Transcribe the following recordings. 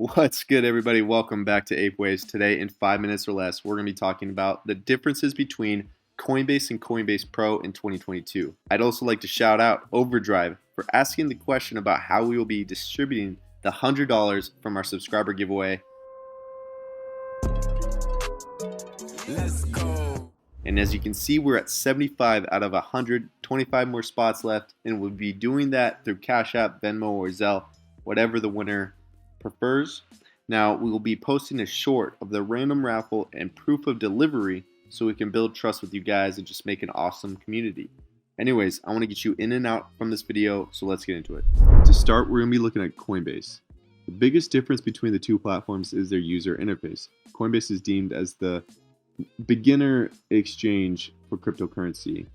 What's good, everybody? Welcome back to Ape Waves. Today, in 5 minutes or less, we're going to be talking about the differences between Coinbase and Coinbase Pro in 2022. I'd also like to shout out Overdrive for asking the question about how we will be distributing the $100 from our subscriber giveaway. Let's go. And as you can see, we're at 75 out of 100, 25 more spots left, and we'll be doing that through Cash App, Venmo, or Zelle, whatever the winner prefers. Now, we will be posting a short of the random raffle and proof of delivery so we can build trust with you guys and just make an awesome community. Anyways, I want to get you in and out from this video, so let's get into it. To start, we're going to be looking at Coinbase. The biggest difference between the two platforms is their user interface. Coinbase is deemed as the beginner exchange for cryptocurrency.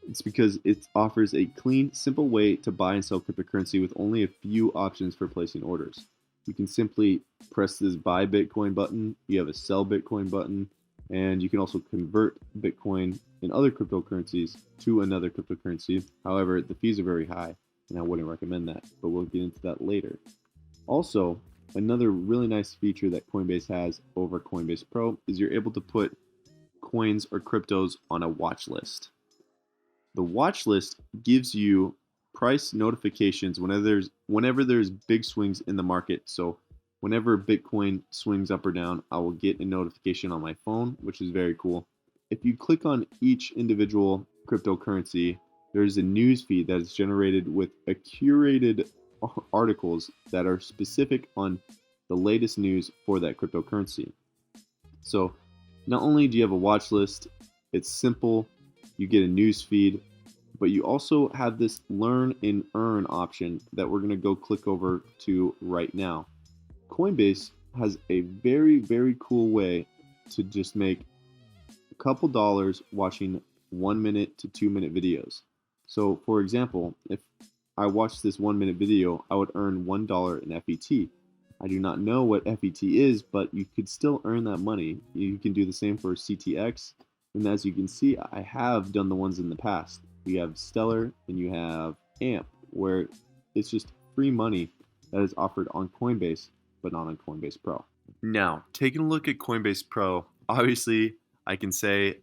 It's because it offers a clean, simple way to buy and sell cryptocurrency with only a few options for placing orders. You can simply press this buy Bitcoin button, you have a sell Bitcoin button, and you can also convert Bitcoin and other cryptocurrencies to another cryptocurrency. However, the fees are very high, and I wouldn't recommend that, but we'll get into that later. Also, another really nice feature that Coinbase has over Coinbase Pro is you're able to put coins or cryptos on a watch list. The watch list gives you price notifications whenever there's big swings in the market. So whenever Bitcoin swings up or down, I will get a notification on my phone, which is very cool. If you click on each individual cryptocurrency, there's a news feed that is generated with a curated articles that are specific on the latest news for that cryptocurrency. So not only do you have a watch list, it's simple, you get a news feed, but you also have this learn and earn option that we're going to go click over to right now. Coinbase has a very, very cool way to just make a couple dollars watching 1 minute to 2 minute videos. So for example, if I watched this 1 minute video, I would earn $1 in FET. I do not know what FET is, but you could still earn that money. You can do the same for CTX. And as you can see, I have done the ones in the past. You have Stellar and you have AMP, where it's just free money that is offered on Coinbase, but not on Coinbase Pro. Now, taking a look at Coinbase Pro, obviously I can say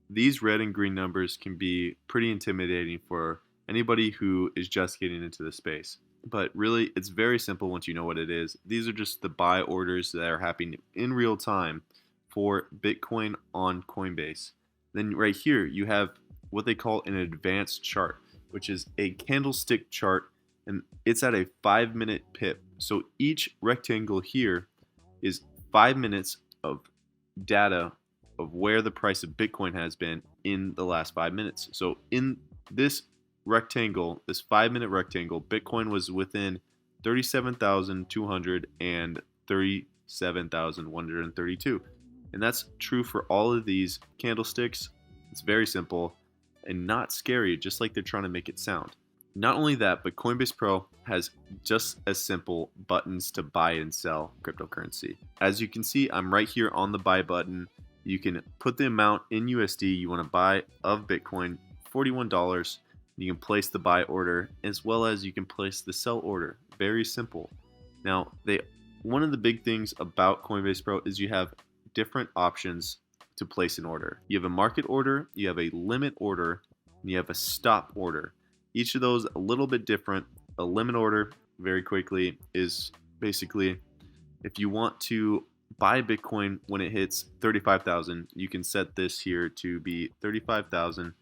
these red and green numbers can be pretty intimidating for anybody who is just getting into the space. But really, it's very simple once you know what it is. These are just the buy orders that are happening in real time for Bitcoin on Coinbase. Then right here, you have what they call an advanced chart, which is a candlestick chart, and it's at a 5-minute pip. So each rectangle here is 5 minutes of data of where the price of Bitcoin has been in the last 5 minutes. So in this rectangle, this 5-minute rectangle, Bitcoin was within 37,200 and 37,132. And that's true for all of these candlesticks. It's very simple and not scary, just like they're trying to make it sound. Not only that, but Coinbase Pro has just as simple buttons to buy and sell cryptocurrency. As you can see, I'm right here on the buy button. You can put the amount in USD you want to buy of Bitcoin, $41. You can place the buy order as well as you can place the sell order. Very simple. Now, one of the big things about Coinbase Pro is you have different options to place an order. You have a market order, you have a limit order, and you have a stop order. Each of those a little bit different. A limit order, very quickly, is basically if you want to buy Bitcoin when it hits 35,000, you can set this here to be 35,000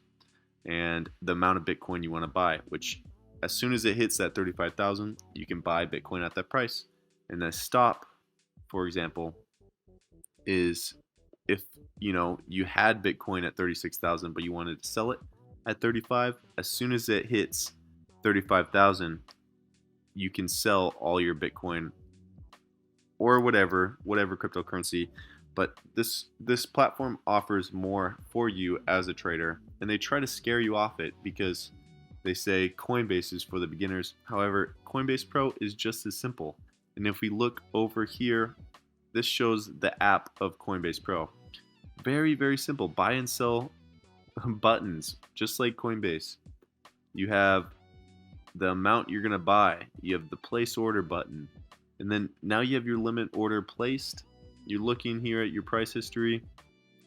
and the amount of Bitcoin you want to buy, which as soon as it hits that 35,000, you can buy Bitcoin at that price. And the stop, for example, is if you had Bitcoin at 36,000 but you wanted to sell it at 35, as soon as it hits 35,000, you can sell all your Bitcoin or whatever cryptocurrency. But this platform offers more for you as a trader, and they try to scare you off it because they say Coinbase is for the beginners. However, Coinbase Pro is just as simple. And if we look over here, this shows the app of Coinbase Pro. Very, very simple. Buy and sell buttons, just like Coinbase. You have the amount you're going to buy. You have the place order button. And then now you have your limit order placed. You're looking here at your price history.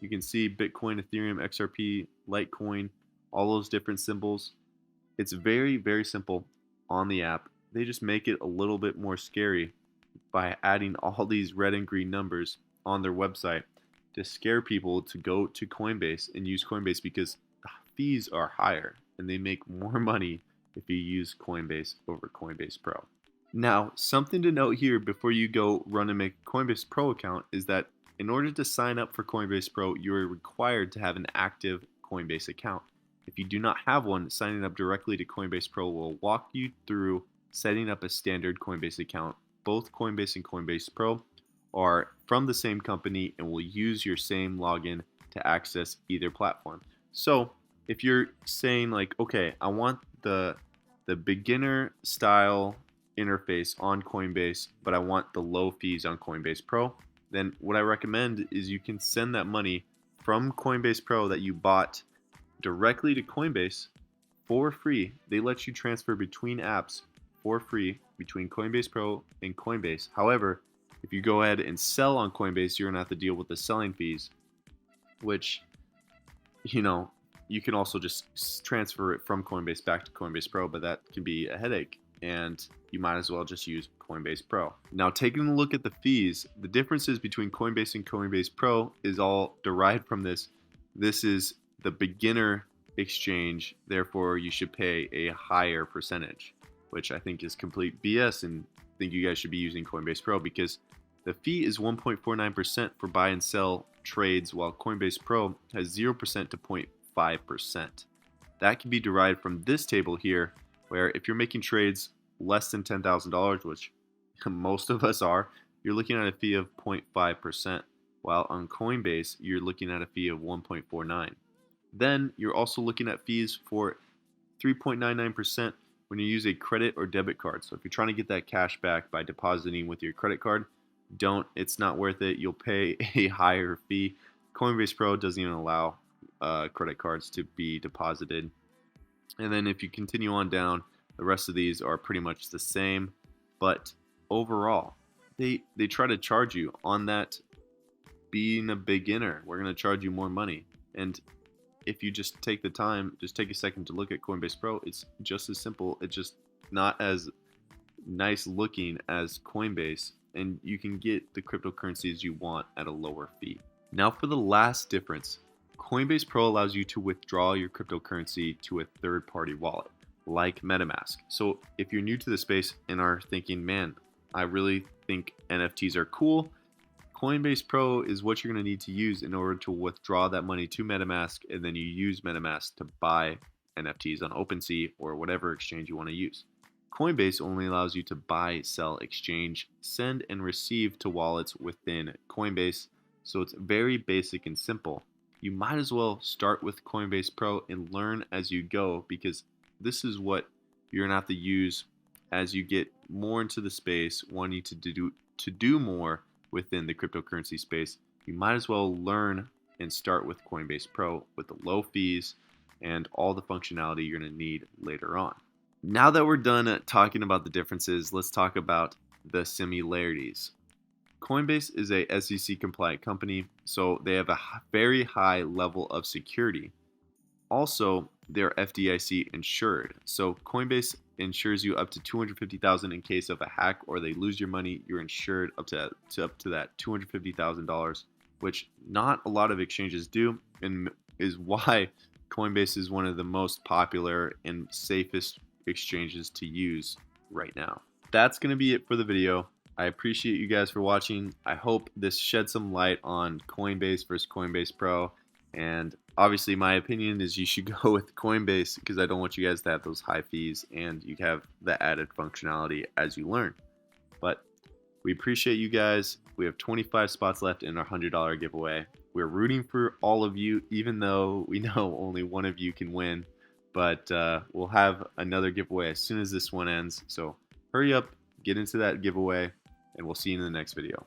You can see Bitcoin, Ethereum, XRP, Litecoin, all those different symbols. It's very, very simple on the app. They just make it a little bit more scary by adding all these red and green numbers on their website to scare people to go to Coinbase and use Coinbase, because the fees are higher and they make more money if you use Coinbase over Coinbase Pro. Now, something to note here before you go run and make a Coinbase Pro account is that in order to sign up for Coinbase Pro, you are required to have an active Coinbase account. If you do not have one, signing up directly to Coinbase Pro will walk you through setting up a standard Coinbase account. Both Coinbase and Coinbase Pro are from the same company and will use your same login to access either platform. So if you're saying like, okay, I want the beginner style interface on Coinbase, but I want the low fees on Coinbase Pro, then what I recommend is you can send that money from Coinbase Pro that you bought directly to Coinbase for free. They let you transfer between apps for free between Coinbase Pro and Coinbase. However, if you go ahead and sell on Coinbase, you're gonna have to deal with the selling fees, which, you know, you can also just transfer it from Coinbase back to Coinbase Pro, but that can be a headache, and you might as well just use Coinbase Pro. Now, taking a look at the fees, the differences between Coinbase and Coinbase Pro is all derived from this. This is the beginner exchange, therefore you should pay a higher percentage, which I think is complete BS, and I think you guys should be using Coinbase Pro because the fee is 1.49% for buy and sell trades, while Coinbase Pro has 0% to 0.5%. That can be derived from this table here, where if you're making trades less than $10,000, which most of us are, you're looking at a fee of 0.5%, while on Coinbase, you're looking at a fee of 1.49. Then you're also looking at fees for 3.99% when you use a credit or debit card. So if you're trying to get that cash back by depositing with your credit card, it's not worth it. You'll pay a higher fee. Coinbase Pro doesn't even allow credit cards to be deposited. And then if you continue on down, the rest of these are pretty much the same, but overall, they try to charge you on that being a beginner. We're going to charge you more money. And if you just take the time, just take a second to look at Coinbase Pro, it's just as simple. It's just not as nice looking as Coinbase, and you can get the cryptocurrencies you want at a lower fee. Now for the last difference, Coinbase Pro allows you to withdraw your cryptocurrency to a third-party wallet, like MetaMask. So if you're new to the space and are thinking, man, I really think NFTs are cool, Coinbase Pro is what you're going to need to use in order to withdraw that money to MetaMask, and then you use MetaMask to buy NFTs on OpenSea or whatever exchange you want to use. Coinbase only allows you to buy, sell, exchange, send, and receive to wallets within Coinbase, so it's very basic and simple. You might as well start with Coinbase Pro and learn as you go, because this is what you're going to have to use as you get more into the space, wanting to do more within the cryptocurrency space. You might as well learn and start with Coinbase Pro with the low fees and all the functionality you're going to need later on. Now that we're done talking about the differences, let's talk about the similarities. Coinbase is a SEC compliant company, so they have a very high level of security. Also, they're FDIC insured. So Coinbase insures you up to $250,000 in case of a hack or they lose your money. You're insured up to that $250,000, which not a lot of exchanges do, and is why Coinbase is one of the most popular and safest exchanges to use right now. That's going to be it for the video. I appreciate you guys for watching. I hope this shed some light on Coinbase versus Coinbase Pro. And obviously my opinion is you should go with Coinbase because I don't want you guys to have those high fees and you have the added functionality as you learn. But we appreciate you guys. We have 25 spots left in our $100 giveaway. We're rooting for all of you, even though we know only one of you can win. But we'll have another giveaway as soon as this one ends. So hurry up, get into that giveaway, and we'll see you in the next video.